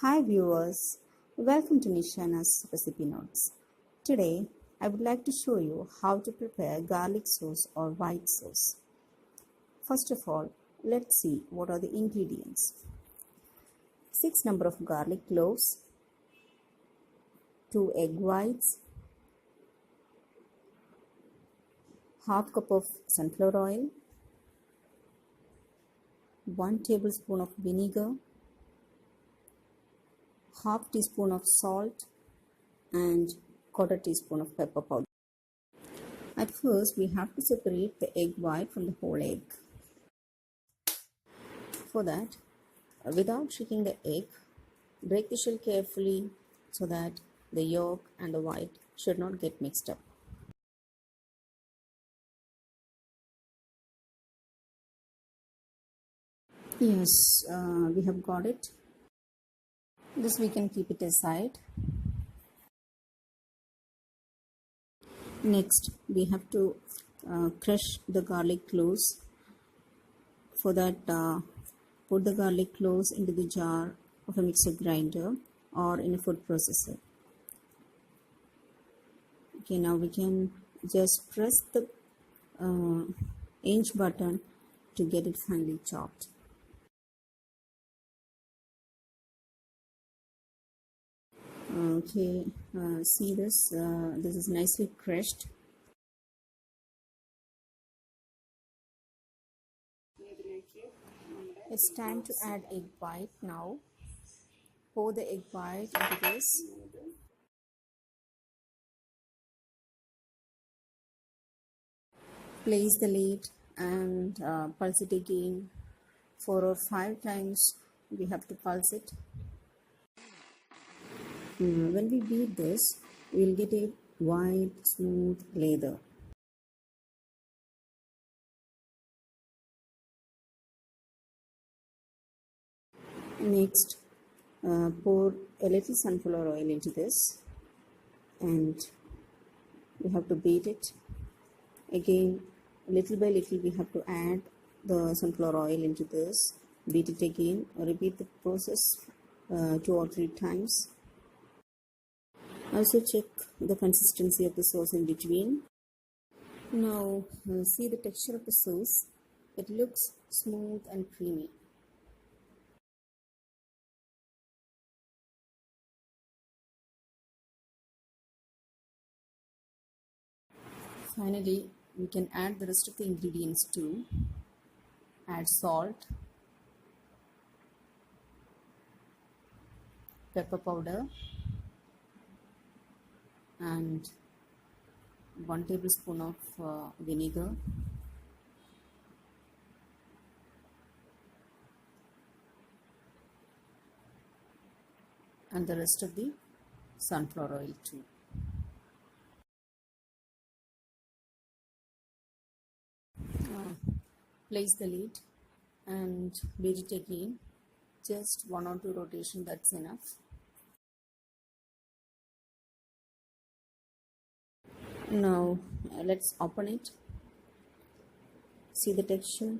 Hi viewers, welcome to NISHANA'S recipe notes. Today I would like to show you how to prepare garlic sauce or white sauce. First of all, let's see what are the ingredients. 6 number of garlic cloves, 2 egg whites, half cup of sunflower oil, 1 tablespoon of vinegar, half teaspoon of salt and quarter teaspoon of pepper powder. At first, we have to separate the egg white from the whole egg. For that, without shaking the egg, break the shell carefully so that the yolk and the white should not get mixed up. Yes, we have got it. This we can keep it aside. Next, we have to crush the garlic cloves. For that, put the garlic cloves into the jar of a mixer grinder or in a food processor. Okay, now we can just press the inch button to get it finely chopped. Okay, see this, this is nicely crushed. It's time to add egg white now. Pour the egg white into this. Place the lid and pulse it again. 4 or 5 times we have to pulse it. When we beat this, we will get a white, smooth lather. Next, pour a little sunflower oil into this and we have to beat it. Again, little by little we have to add the sunflower oil into this. Beat it again. Repeat the process 2 or 3 times. Also check the consistency of the sauce in between. Now see the texture of the sauce. It looks smooth and creamy. Finally, we can add the rest of the ingredients too. Add salt, pepper powder, and 1 tablespoon of vinegar, and the rest of the sunflower oil too. Place the lid and beat it again. Just 1 or 2 rotations, that's enough. Now let's open it. See the texture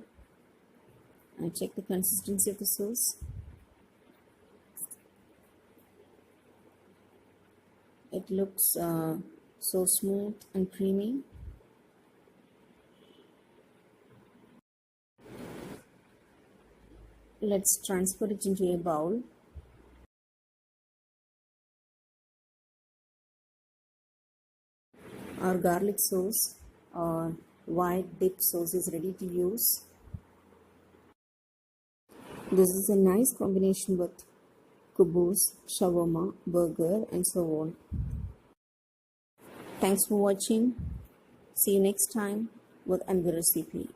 and check the consistency of the sauce. It looks so smooth and creamy. Let's transfer it into a bowl. Our garlic sauce or white dip sauce is ready to use. This is a nice combination with kubuz, shawarma, burger and so on. Thanks for watching. See you next time with another recipe.